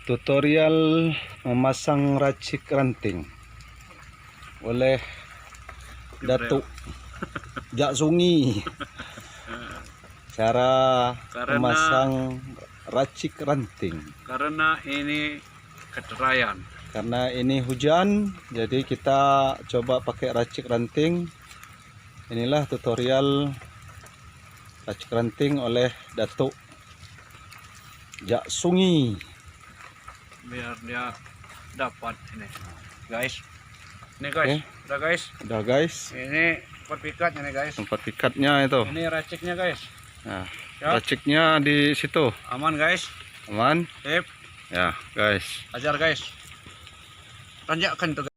Tutorial memasang racik ranting oleh Datuk Jak Sungi. Cara memasang racik ranting. Karena ini keteraian. Karena ini hujan, jadi kita coba pakai racik ranting. Inilah tutorial racik ranting oleh Datuk Jak Sungi. Biar dia dapat ini, guys. Ini guys, udah guys. Udah guys. Ini tempat pikatnya nih guys. Tempat pikatnya itu. Ini raciknya guys. Nah, Siap. raciknya di situ. Aman guys. Aman. Sip. Ya guys. Ajar guys. Tanjakan tuh.